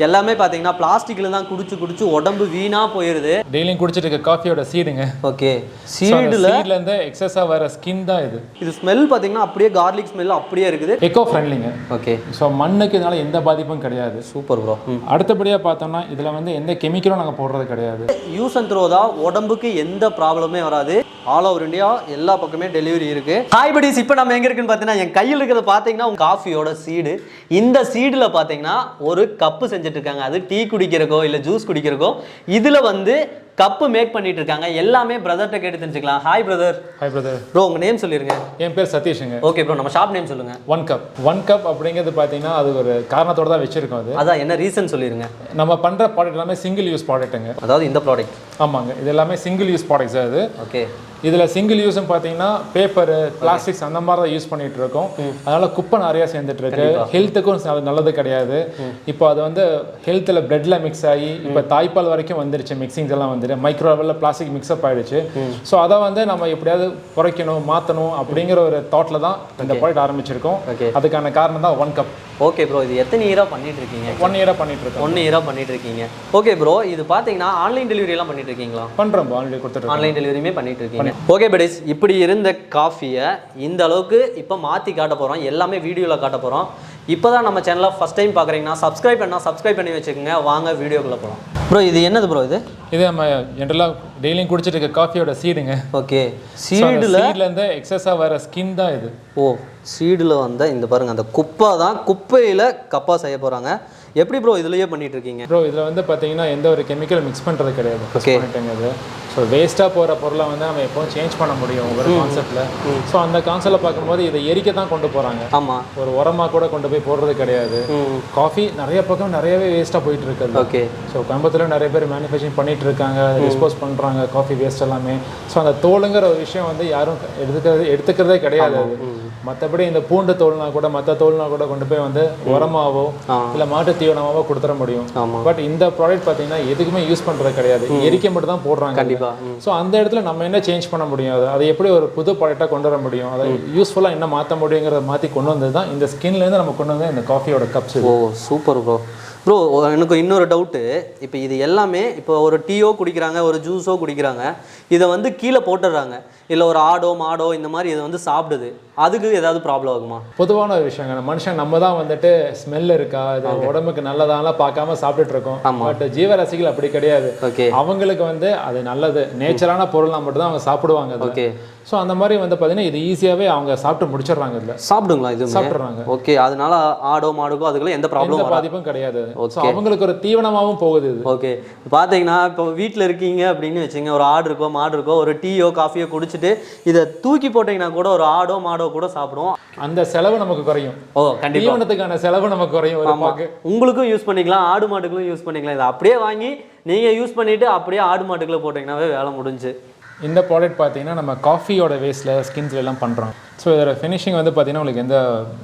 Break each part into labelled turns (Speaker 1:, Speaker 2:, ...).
Speaker 1: எல்லாமே பாத்தீங்கன்னா பிளாஸ்டிக்ல தான் குடிச்சு உடம்பு வீணா போயிருது.
Speaker 2: டெய்லியும் குடிச்சிட்டு இருக்க காஃபியோட சீடுங்க.
Speaker 1: ஓகே, சீடுல
Speaker 2: இருந்து எக்ஸஸா வர ஸ்கின் தான் இது.
Speaker 1: இது ஸ்மெல் பாத்தீங்கன்னா அப்படியே கார்லிக் ஸ்மெல் அப்படியே இருக்குது.
Speaker 2: எக்கோ ஃப்ரெண்ட்லிங்க.
Speaker 1: ஓகே,
Speaker 2: ஸோ மண்ணுக்கு இதனால எந்த பாதிப்பும் கிடையாது.
Speaker 1: Super bro.
Speaker 2: அடுத்தபடியா பார்த்தோம்னா இதுல வந்து எந்த கெமிக்கலும் நாங்கள் போடுறது கிடையாது.
Speaker 1: யூஸ் அண்ட் த்ரோ தான், உடம்புக்கு எந்த ப்ராப்ளமே வராது. ஆல் ஓவர் இந்தியா எல்லா பக்கமே டெலிவரி இருக்கு. ஹாய் buddies, இப்போ நம்ம எங்க இருக்குன்னு பார்த்தீங்கன்னா என் கையில் இருக்கிறத பார்த்தீங்கன்னா காஃபியோட சீடு. இந்த சீடில் பார்த்தீங்கன்னா ஒரு கப்பு செஞ்சுட்டு இருக்காங்க. அது டீ குடிக்கிறக்கோ இல்லை ஜூஸ் குடிக்கிறக்கோ இதில் வந்து கப்பு மேக் பண்ணிட்டு இருக்காங்க. எல்லாமே பிரதர்கிட்ட கேட்டு தெரிஞ்சுக்கலாம். Hi brother.
Speaker 2: Hi brother.
Speaker 1: Bro உங்க நேம் சொல்லிருங்க.
Speaker 2: என் பேர் சதீஷுங்க.
Speaker 1: ஓகே ப்ரோ, நம்ம ஷாப் நேம் சொல்லுங்க.
Speaker 2: ஒன் கப் அப்படிங்கிறது பார்த்தீங்கன்னா அது ஒரு காரணத்தோட தான் வச்சிருக்கோம்.
Speaker 1: அதான் என்ன ரீசன் சொல்லிருங்க.
Speaker 2: நம்ம பண்ற ப்ராடக்ட் எல்லாமே சிங்கிள் யூஸ் ப்ராடக்ட்டுங்க.
Speaker 1: அதாவது இந்த ப்ராடக்ட்.
Speaker 2: ஆமாங்க, இது எல்லாமே சிங்கிள் யூஸ் ப்ராடக்ட்ஸ். அது
Speaker 1: ஓகே,
Speaker 2: இதில் சிங்கிள் யூஸ்ன்னு பார்த்தீங்கன்னா பேப்பரு, பிளாஸ்டிக்ஸ் அந்த மாதிரி தான் யூஸ் பண்ணிட்டு இருக்கோம். அதனால குப்பை நிறையா சேர்ந்துட்டு இருக்கு. ஹெல்த்துக்கும் அது நல்லது கிடையாது. இப்போ அது வந்து ஹெல்த்தில் பிளட்ல மிக்ஸ் ஆகி இப்போ தாய்ப்பால் வரைக்கும் வந்துருச்சு. மிக்சிங்ஸ் எல்லாம் வந்துட்டு மைக்ரோ லெவலில் பிளாஸ்டிக் மிக்ஸ்அப் ஆயிடுச்சு. ஸோ அதை வந்து நம்ம எப்படியாவது குறைக்கணும், மாற்றணும் அப்படிங்கிற ஒரு தாட்ல தான் இந்த ப்ராடக்ட் ஆரம்பிச்சிருக்கோம். அதுக்கான காரணம் தான் 1 கப்.
Speaker 1: ஓகே ப்ரோ, இது எத்தனை இயராக பண்ணிட்டு இருக்கீங்க?
Speaker 2: 1 இயராக பண்ணிட்டு இருக்கோம்.
Speaker 1: 1 இயராக பண்ணிட்டு இருக்கீங்க. ஓகே ப்ரோ, இது பார்த்தீங்கன்னா ஆன்லைன் டெலிவரி எல்லாம் பண்ணிட்டு இருக்கீங்களா?
Speaker 2: பண்ணுறோம், ஆன்லைன் கொடுத்துட்டு
Speaker 1: ஆன்லைன் டெலிவரியுமே பண்ணிட்டு இருக்கீங்க. ஓகே buddies, இப்படி இருந்த காஃபியை இந்த அளவுக்கு இப்போ மாற்றி காட்ட போகிறோம். எல்லாமே வீடியோவில் காட்ட போகிறோம். இப்போ தான் நம்ம சேனலை ஃபஸ்ட் டைம் பார்க்குறீங்கன்னா சப்ஸ்கிரைப் பண்ணி வச்சுக்கோங்க. வாங்க வீடியோக்குள்ளே போகலாம். ப்ரோ இது என்னது ப்ரோ? இது
Speaker 2: நம்ம ஜென்ரலாக டெய்லியும் குடிச்சிட்டு இருக்க காஃபியோட சீடுங்க.
Speaker 1: ஓகே, சீடுலேருந்து
Speaker 2: எக்ஸஸாக வர ஸ்கின் தான் இது.
Speaker 1: ஓ, சீடில் வந்த இந்த பாருங்கள், அந்த குப்பை தான். குப்பையில் கப்பா செய்ய போகிறாங்க. எப்படி ப்ரோ இதுலயே பண்ணிட்டு இருக்கீங்க?
Speaker 2: ப்ரோ இதில் வந்து பார்த்தீங்கன்னா எந்த ஒரு கெமிக்கல் மிக்ஸ் பண்ணுறது கிடையாது. ஓகே, ஸோ வேஸ்ட்டாக போகிற பொருளை வந்து நம்ம எப்போவும் சேஞ்ச் பண்ண முடியும் ஒரு கான்செப்டில். ஸோ அந்த கான்செப்டில் பார்க்கும்போது இதை எரிக்க தான் கொண்டு போகிறாங்க.
Speaker 1: ஆமாம்,
Speaker 2: ஒரு உரமாக கூட கொண்டு போய் போடுறது கிடையாது. காஃபி நிறைய பக்கம் நிறையவே வேஸ்ட்டாக போயிட்டு இருக்குது.
Speaker 1: ஓகே,
Speaker 2: ஸோ கோயம்புத்தூர்ல நிறைய பேர் மேனுஃபேக்சரிங் பண்ணிட்டு இருக்காங்க, டிஸ்போஸ் பண்ணுறாங்க காஃபி வேஸ்ட் எல்லாமே. ஸோ அந்த தோலுங்கிற ஒரு விஷயம் வந்து யாரும் எடுத்துக்கிறதே கிடையாது. மற்றபடி இந்த பூண்டு தோல்னா கூட மற்ற தோல்னா கூட கொண்டு போய் வந்து உரமாவோ இல்லை மாட்டு தீவனமாவோ கொடுத்துட முடியும். பட் இந்த ப்ராடக்ட் பார்த்தீங்கன்னா எதுக்குமே யூஸ் பண்ணுறது கிடையாது, எரிக்க மட்டும் தான் போடுறாங்க. கண்டிப்பாக. ஸோ அந்த இடத்துல நம்ம என்ன சேஞ்ச் பண்ண முடியும்? அதை எப்படி ஒரு புது ப்ராடக்டாக கொண்டு வர முடியும்? அதை யூஸ்ஃபுல்லாக என்ன மாற்ற முடியுங்கிறத மாற்றி கொண்டு வந்தது தான் இந்த ஸ்கின்லேருந்து நம்ம கொண்டு வந்தது இந்த காஃபியோட கப்ஸ்.
Speaker 1: ஓ சூப்பர் ப்ரோ. ப்ரோ எனக்கு இன்னொரு டவுட்டு. இப்போ இது எல்லாமே இப்போ ஒரு டீயோ குடிக்கிறாங்க, ஒரு ஜூஸோ குடிக்கிறாங்க, இதை வந்து கீழே போட்டுடுறாங்க. இல்லை ஒரு ஆடோ மாடோ இந்த மாதிரி இதை வந்து சாப்பிடுது, அதுக்கு ஏதாவது ப்ராப்ளம் ஆகுமா?
Speaker 2: பொதுவான ஒரு விஷயங்க. மனுஷன் நம்ம தான் வந்துட்டு ஸ்மெல் இருக்கா, இது உடம்புக்கு நல்லதாலாம் பார்க்காம சாப்பிட்டுட்டு இருக்கோம். பட் ஜீவராசிகள் அப்படி கிடையாது.
Speaker 1: ஓகே,
Speaker 2: அவங்களுக்கு வந்து அது நல்லது, நேச்சரான பொருளாக மட்டும் தான் அவங்க சாப்பிடுவாங்க.
Speaker 1: ஓகே,
Speaker 2: ஸோ அந்த மாதிரி வந்து பார்த்தீங்கன்னா இது ஈஸியாகவே அவங்க சாப்பிட்டு முடிச்சிடுறாங்க. இதில்
Speaker 1: சாப்பிடுங்களா? இது
Speaker 2: சாப்பிட்றாங்க.
Speaker 1: ஓகே, அதனால ஆடோ மாடுக்கோ அதுக்கெல்லாம் எந்த
Speaker 2: பாதிப்பும் கிடையாது. அவங்களுக்கு ஒரு தீவனமாகவும் போகுது இது.
Speaker 1: ஓகே, பார்த்தீங்கன்னா இப்போ வீட்டில் இருக்கீங்க அப்படின்னு வச்சுங்க, ஒரு ஆடு இருக்கோ மாடு இருக்கோ, ஒரு டீயோ காஃபியோ குடிச்சிட்டு இதை தூக்கி போட்டிங்கன்னா கூட ஒரு ஆடோ மாடோ கூட சாப்பிடும்.
Speaker 2: அந்த செலவு நமக்கு குறையும்.
Speaker 1: ஓ கண்டிப்பாக,
Speaker 2: தீவனத்துக்கான செலவு நமக்கு குறையும்.
Speaker 1: உங்களுக்கும் யூஸ் பண்ணிக்கலாம், ஆடு மாட்டுக்கும் யூஸ் பண்ணிக்கலாம். இதை அப்படியே வாங்கி நீங்கள் யூஸ் பண்ணிவிட்டு அப்படியே ஆடு மாட்டுக்குள்ளே போட்டிங்கன்னாவே வேலை முடிஞ்சு.
Speaker 2: இந்த ப்ராடக்ட் பார்த்தீங்கன்னா நம்ம காஃபியோட வேஸ்ட்டில் ஸ்கின்ஸ்ல எல்லாம் பண்ணுறோம். ஸோ இதோட ஃபினிஷிங் வந்து பார்த்தீங்கன்னா உங்களுக்கு எந்த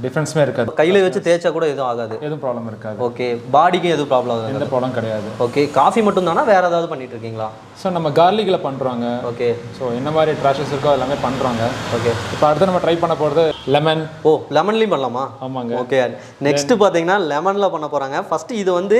Speaker 2: டிஃப்ரென்ஸுமே இருக்காது.
Speaker 1: கையில் வச்சு தேய்ச்சா கூட எதுவும் ஆகாது,
Speaker 2: எதுவும் ப்ராப்ளம் இருக்காது.
Speaker 1: ஓகே, பாடிக்கு எதுவும் ப்ராப்ளம் ஆகாது, எந்த
Speaker 2: ப்ராப்ளம் கிடையாது.
Speaker 1: ஓகே, காஃபி மட்டும் தானா வேறு ஏதாவது பண்ணிட்டு இருக்கீங்களா?
Speaker 2: ஸோ நம்ம கார்லிக்கில் பண்ணுறாங்க.
Speaker 1: ஓகே,
Speaker 2: ஸோ என்ன மாதிரி ட்ராஷஸ் இருக்கோ எல்லாமே பண்ணுறாங்க.
Speaker 1: ஓகே,
Speaker 2: இப்போ அடுத்து நம்ம ட்ரை பண்ண போகிறது லெமன்.
Speaker 1: ஓ லெமன்லேயும் பண்ணலாமா?
Speaker 2: ஆமாங்க.
Speaker 1: ஓகே, நெக்ஸ்ட்டு பார்த்தீங்கன்னா லெமனில் பண்ண போகிறாங்க. ஃபஸ்ட்டு இது வந்து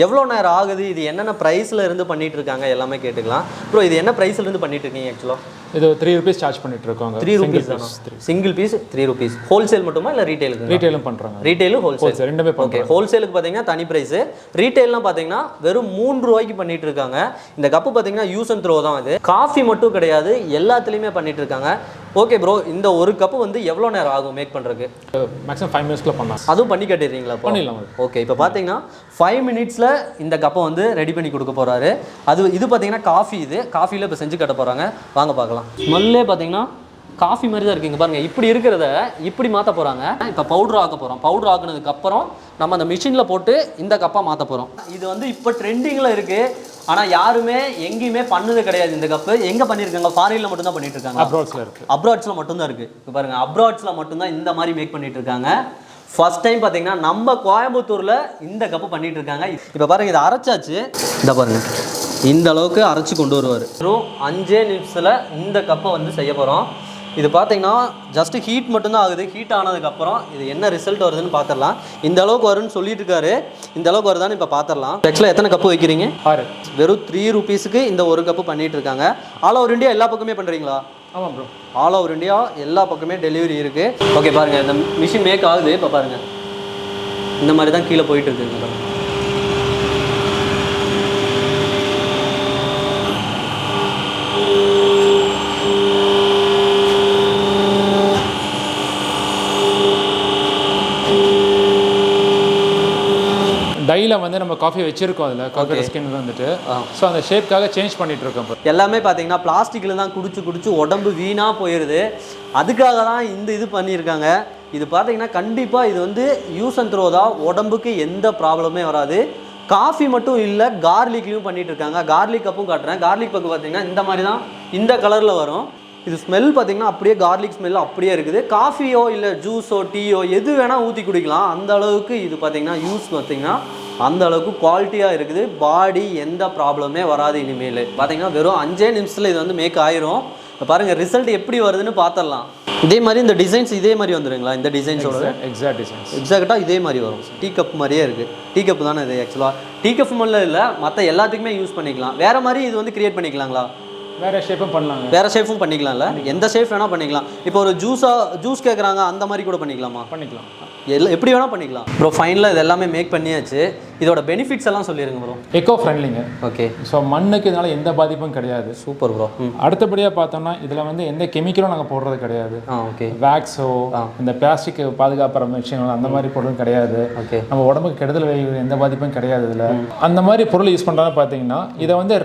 Speaker 1: எவ்வளோ நேரம் ஆகுது, இது என்னென்ன ப்ரைஸில் இருந்து பண்ணிட்டு இருக்காங்க எல்லாமே கேட்டுக்கலாம். ப்ரோ இது என்ன ப்ரைஸில் இருந்து பண்ணிட்டு இருக்கீங்க? ஆக்சுவலாக
Speaker 2: இது 3 ரூபீஸ் சார்ஜ் பண்ணிட்டு இருக்கோம்.
Speaker 1: 3 ரூபீஸ் தானா? Single piece 3 rupees. ஹோல்சேல் மட்டுமா இல்லை ரீட்டைலுக்கு?
Speaker 2: ரீட்டைலும் பண்ணுறாங்க.
Speaker 1: ரீட்டைலும் ஹோல்சேல் ரெண்டுமே.
Speaker 2: ஓகே,
Speaker 1: ஹோல்சேலுக்கு பார்த்தீங்கன்னா தனி ப்ரைஸு, ரீட்டைல்லாம் பார்த்தீங்கன்னா வெறும் 3 ரூபாய்க்கு பண்ணிட்டு இருக்காங்க. இந்த கப்பு பார்த்தீங்கன்னா யூஸ் அண்ட் த்ரோ தான். இது காஃபி மட்டும் கிடையாது, எல்லாத்துலேயுமே பண்ணிட்டு இருக்காங்க. ஓகே ப்ரோ, இந்த ஒரு கப்பு வந்து எவ்வளோ நேரம் ஆகும் மேக் பண்ணுறதுக்கு?
Speaker 2: மேக்ஸிமம் 5 மினிட்ஸ்ல பண்ணலாம்.
Speaker 1: அதுவும் பண்ணி கட்டிடுறீங்களா?
Speaker 2: பண்ணிடலாம்.
Speaker 1: ஓகே, இப்போ பார்த்தீங்கன்னா 5 மினிட்ஸில் இந்த கப்பை வந்து ரெடி பண்ணி கொடுக்க போகிறாரு. இது பார்த்தீங்கன்னா காஃபி, இது காஃபியில் இப்போ செஞ்சு கட்ட போகிறாங்க. வாங்க பார்க்கலாம். ஸ்மெல்லே பார்த்தீங்கன்னா காஃபி மாதிரி தான் இருக்குங்க. பாருங்கள், இப்படி இருக்கிறத இப்படி மாற்ற போகிறாங்க. இப்போ பவுடர் ஆக்க போகிறோம். பவுடர் ஆக்குனதுக்கப்புறம் நம்ம அந்த மிஷினில் போட்டு இந்த கப்பாக மாற்ற போகிறோம். இது வந்து இப்போ ட்ரெண்டிங்கில் இருக்குது, ஆனால் யாருமே எங்கேயுமே பண்ணது கிடையாது. இந்த கப்பு எங்கே பண்ணியிருக்காங்க? ஃபாரினில் மட்டும்தான் பண்ணிட்டு இருக்காங்க.
Speaker 2: அப்ராட்ஸில் இருக்குது.
Speaker 1: அப்ராட்ஸில் மட்டும்தான் இருக்குது. இப்போ பாருங்கள், அப்ராட்ஸில் மட்டும்தான் இந்த மாதிரி மேக் பண்ணிட்டு இருக்காங்க. ஃபர்ஸ்ட் டைம் பார்த்தீங்கன்னா நம்ம கோயம்புத்தூரில் இந்த கப்பு பண்ணிட்டு இருக்காங்க. இப்போ பாருங்கள், இதை அரைச்சாச்சு. இந்த பாருங்கள், இந்த அளவுக்கு அரைச்சி கொண்டு வருவார். வெறும் 5 நிமிஷத்தில் இந்த கப்பை வந்து செய்ய போகிறோம். இது பார்த்தீங்கன்னா ஜஸ்ட் ஹீட் மட்டும்தான் ஆகுது. ஹீட் ஆனதுக்கப்புறம் இது என்ன ரிசல்ட் வருதுன்னு பார்த்துடலாம். இந்த அளவுக்கு வரும்னு சொல்லிட்டு இருக்காரு, இந்த அளவுக்கு வருதான்னு இப்போ பார்த்துடலாம். ஆக்சுவலாக எத்தனை கப்பு வைக்கிறீங்க?
Speaker 2: 6.
Speaker 1: வெறும் 3 ரூபீஸுக்கு இந்த ஒரு கப்பு பண்ணிட்டு இருக்காங்க. ஆல் ஓவர் இந்தியா எல்லா பக்கமே பண்ணுறீங்களா?
Speaker 2: ஆமாம் ப்ரோ,
Speaker 1: ஆல் ஓவர் இந்தியா எல்லா பக்கமே டெலிவரி இருக்குது. ஓகே பாருங்கள், இந்த மிஷின் மேக் ஆகுது. இப்போ பாருங்கள், இந்த மாதிரி தான் கீழே போயிட்டு இருக்குங்க.
Speaker 2: டையில் வந்து நம்ம காஃபி வச்சிருக்கோம், அதில் காஃபி ஸ்கின் வந்துட்டு. ஸோ அந்த ஷேப்காக சேஞ்ச் பண்ணிட்டு இருக்கோம்.
Speaker 1: எல்லாமே பார்த்தீங்கன்னா பிளாஸ்டிக்கில் தான் குடிச்சு உடம்பு வீணாக போயிடுது. அதுக்காக தான் இந்த இது பண்ணியிருக்காங்க. இது பார்த்தீங்கன்னா கண்டிப்பாக இது வந்து யூஸ் அண்ட் த்ரோ தான், உடம்புக்கு எந்த ப்ராப்ளமே வராது. காஃபி மட்டும் இல்லை, கார்லிக்லையும் பண்ணிகிட்டு இருக்காங்க. கார்லிக் கப்பும் காட்டுறேன். கார்லிக் பக்கு பார்த்தீங்கன்னா இந்த மாதிரி தான் இந்த கலரில் வரும். இது ஸ்மெல் பார்த்தீங்கன்னா அப்படியே கார்லிக் ஸ்மெல் அப்படியே இருக்குது. காஃபியோ இல்லை ஜூஸோ டீயோ எது வேணால் ஊற்றி குடிக்கலாம். அந்த அளவுக்கு இது பார்த்தீங்கன்னா யூஸ் பார்த்தீங்கன்னா அந்த அளவுக்கு குவாலிட்டியாக இருக்குது. பாடி எந்த ப்ராப்ளமே வராது இனிமேல். பார்த்தீங்கன்னா வெறும் 5 நிமிஷத்தில் இது வந்து மேக் ஆயிரும். பாருங்கள் ரிசல்ட் எப்படி வருதுன்னு பார்த்துடலாம். இதே மாதிரி இந்த டிசைன்ஸ் இதே மாதிரி வந்துடுங்களா? இந்த டிசைன்ஸோட எக்ஸாக்டாக இதே மாதிரி வரும். டீ கப் மாதிரியே இருக்குது. டீ கப் தானே இது? ஆக்சுவலாக டீ கப் மட்டும் இல்லை, மற்ற எல்லாத்துக்குமே யூஸ் பண்ணிக்கலாம். வேறு மாதிரி இது வந்து கிரியேட் பண்ணிக்கலாங்களா?
Speaker 2: வேறு ஷேப்பும் பண்ணலாம்.
Speaker 1: வேறு ஷேப்பும் பண்ணிக்கலாம்ல? எந்த ஷேப் வேணால் பண்ணிக்கலாம். இப்போ ஒரு ஜூஸ் கேட்குறாங்க, அந்த மாதிரி கூட பண்ணிக்கலாமா?
Speaker 2: பண்ணிக்கலாம்.
Speaker 1: எப்படி வேணால் பண்ணிக்கலாம். ப்ரோ ஃபைனலாக இது எல்லாமே மேக் பண்ணியாச்சு. இதோட பெனிஃபிட்ஸ் எல்லாம் சொல்லிடுங்க ப்ரோ.
Speaker 2: எக்கோ ஃப்ரெண்ட்லிங்க.
Speaker 1: ஓகே.
Speaker 2: ஸோ மண்ணுக்கு இதனால் எந்த பாதிப்பும் கிடையாது.
Speaker 1: Super bro.
Speaker 2: அடுத்தபடியாக பார்த்தோம்னா இதில் வந்து எந்த கெமிக்கலும் நாங்கள் போடுறது கிடையாது.
Speaker 1: ஓகே.
Speaker 2: வேக்ஸோ இந்த பிளாஸ்டிக் பாதுகாப்புற விஷயங்கள் அந்த மாதிரி பொருளும் கிடையாது.
Speaker 1: ஓகே.
Speaker 2: நம்ம உடம்புக்கு கெடுதல் விளைவிக்கிற எந்த பாதிப்பும் கிடையாது இதில். அந்த மாதிரி பொருள் யூஸ் பண்ணுறாங்க பார்த்தீங்கன்னா இதை வந்து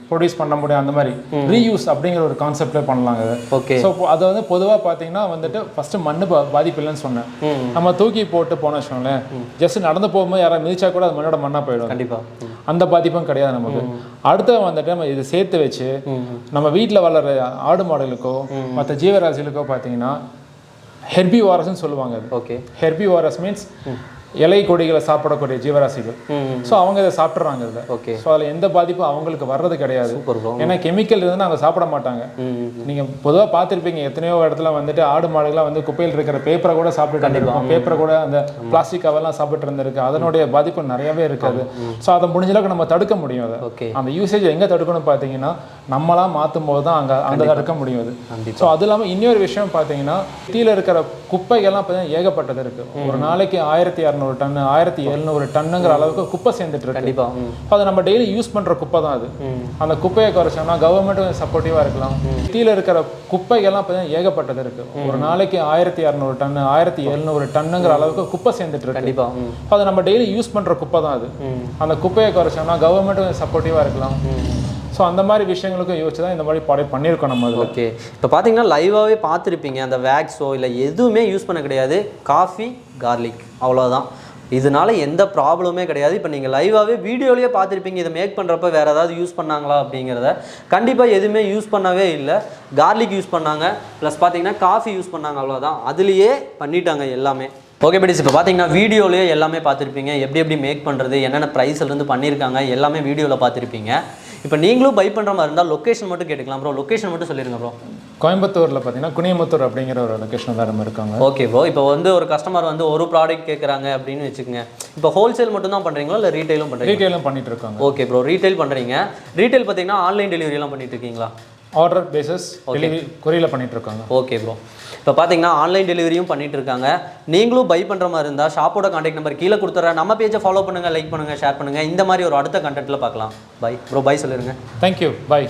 Speaker 2: ப்ரொடியூஸ் பண்ண முடியும். அந்த மாதிரி ரீயூஸ் அப்படிங்கிற ஒரு கான்செப்ட்ல பண்ணலாங்க.
Speaker 1: ஓகே.
Speaker 2: ஸோ அதை வந்து பொதுவாக பார்த்தீங்கன்னா வந்துட்டு ஃபர்ஸ்ட் மண்ணு பாதிப்பு இல்லைன்னு சொன்னேன். நம்ம தூக்கி போட்டு போன வச்சுக்கோங்களேன், ஜஸ்ட் நடந்து போகும்போது யாராவது மிதிச்சா கூட அது மண்ணோட மண்ணா போயிடும்.
Speaker 1: கண்டிப்பாக
Speaker 2: அந்த பாதிப்பும் கிடையாது நமக்கு. அடுத்த வந்துட்டு நம்ம இதை சேர்த்து வச்சு நம்ம வீட்டில் வளர்ற ஆடு மாடுகளுக்கோ மற்ற ஜீவராசிகளுக்கோ பார்த்தீங்கன்னா ஹெர்பிவாரஸ்ன்னு சொல்லுவாங்க.
Speaker 1: ஓகே.
Speaker 2: ஹெர்பிவாரஸ் மீன்ஸ் இலை கொடிகளை சாப்பிடக்கூடிய ஜீவராசிகள். ஸோ அவங்க இதை சாப்பிட்றாங்க இதில்.
Speaker 1: ஓகே.
Speaker 2: ஸோ அதில் எந்த பாதிப்பும் அவங்களுக்கு வர்றது கிடையாது. ஏன்னா கெமிக்கல் இருந்தால் அவங்க சாப்பிட மாட்டாங்க. நீங்கள் பொதுவாக பார்த்துருப்பீங்க, எத்தனையோ இடத்துல வந்துட்டு ஆடு மாடுகளாக வந்து குப்பையில் இருக்கிற பேப்பரை கூட சாப்பிட்டு பேப்பரை கூட அந்த பிளாஸ்டிக் கவர்லாம் சாப்பிட்டு இருந்திருக்கு. அதனுடைய பாதிப்பு நிறையவே இருக்காது. ஸோ அதை முடிஞ்ச அளவுக்கு நம்ம தடுக்க முடியும். அதை அந்த யூசேஜ் எங்கே தடுக்கணும்னு பார்த்தீங்கன்னா நம்மளாம் மாற்றும் போது தான் அங்கே தடுக்க முடியும் அது. ஸோ அது இல்லாமல் இன்னொரு விஷயம் பார்த்தீங்கன்னா கீழே இருக்கிற குப்பைகள்லாம் பார்த்தீங்கன்னா ஏகப்பட்டது இருக்குது. ஒரு நாளைக்கு 1600 டன் 1700 டன்னுங்கிற அளவுக்கு குப்பை சேர்ந்துட்டு இருக்கு. கண்டிப்பாக அதை நம்ம டெய்லி யூஸ் பண்ணுற குப்பை தான் அது. அந்த குப்பையை குறைச்சோம்னா கவர்மெண்ட்டும் சப்போர்ட்டிவாக இருக்கலாம். கீழே இருக்கிற குப்பைகள்லாம் பார்த்தீங்கன்னா ஏகப்பட்டது இருக்குது. ஒரு நாளைக்கு 1600 டன் 1700 டன்னுங்கிற அளவுக்கு குப்பை சேர்ந்துட்டு இருக்கு. கண்டிப்பாக அதை நம்ம டெய்லி யூஸ் பண்ணுற குப்பை தான் அது. அந்த குப்பையை குறைச்சோம்னா கவர்மெண்ட்டும் சப்போர்ட்டிவாக இருக்கலாம். ஸோ அந்த மாதிரி விஷயங்களுக்கும் யோசிச்சு தான் இந்த மாதிரி பண்ணியிருக்கோம் நம்ம அதில்.
Speaker 1: ஓகே. இப்போ பார்த்தீங்கன்னா லைவாகவே பார்த்துருப்பீங்க, அந்த வேக்ஸோ இல்லை எதுவுமே யூஸ் பண்ண கிடையாது. காஃபி கார்லிக் அவ்வளோதான். இதனால எந்த ப்ராப்ளமே கிடையாது. இப்போ நீங்கள் லைவாகவே வீடியோலேயே பார்த்துருப்பீங்க, இதை மேக் பண்ணுறப்ப வேறு ஏதாவது யூஸ் பண்ணாங்களா அப்படிங்கிறத. கண்டிப்பாக எதுவுமே யூஸ் பண்ணவே இல்லை. கார்லிக் யூஸ் பண்ணாங்க, ப்ளஸ் பார்த்தீங்கன்னா காஃபி யூஸ் பண்ணாங்க, அவ்வளோதான். அதுலேயே பண்ணிட்டாங்க எல்லாமே. ஓகே படிஸ், இப்போ பார்த்தீங்கன்னா வீடியோலேயே எல்லாமே பார்த்துருப்பீங்க. எப்படி மேக் பண்ணுறது, என்னென்ன ப்ரைஸ்லேருந்து பண்ணியிருக்காங்க எல்லாமே வீடியோவில் பார்த்துருப்பீங்க. இப்போ நீங்களும் பை பண்ணுற மாதிரி இருந்தால் லொக்கேஷன் மட்டும் கேட்டுக்கலாம் ப்ரோ. லொக்கேஷன் மட்டும் சொல்லிடுங்க ப்ரோ.
Speaker 2: கோயம்புத்தூரில் பார்த்தீங்கன்னா குனியமுத்தூர் அப்படிங்கிற ஒரு லொக்கேஷன் தான் நம்ம இருக்காங்க.
Speaker 1: Okay bro. இப்போ வந்து ஒரு கஸ்டமர் வந்து ஒரு ப்ராடக்ட் கேட்குறாங்க அப்படின்னு வச்சுக்கோங்க. இப்போ ஹோல்சேல் மட்டும் தான் பண்ணுறீங்களா இல்லை ரீட்டைலும் பண்ணுறீங்க?
Speaker 2: ரீட்டைலும் பண்ணிட்டு இருக்காங்க.
Speaker 1: Okay bro. ரீட்டைல் பண்ணுறீங்க. ரீட்டைல் பார்த்தீங்கன்னா ஆன்லைன் டெலிவரியெல்லாம் பண்ணிட்டு இருக்கீங்களா?
Speaker 2: ஆர்டர் பேசஸ் டெலிவரி கொரியரில் பண்ணிட்டு இருக்காங்க.
Speaker 1: Okay bro. இப்போ பார்த்தீங்கன்னா ஆன்லைன் டெலிவரியும் பண்ணிட்டு இருக்காங்க. நீங்களும் பை பண்ணுற மாதிரி இருந்தால் ஷாப்போட கான்டாக்ட் நம்பர் கீழே கொடுத்துட்றேன். நம்ம பேஜை ஃபாலோ பண்ணுங்கள், லைக் பண்ணுங்கள், ஷேர் பண்ணுங்கள். இந்த மாதிரி ஒரு அடுத்த கண்டென்ட்டில் பார்க்கலாம். Bye bro. பை சொல்லிடுங்க.
Speaker 2: தேங்க்யூ. பை.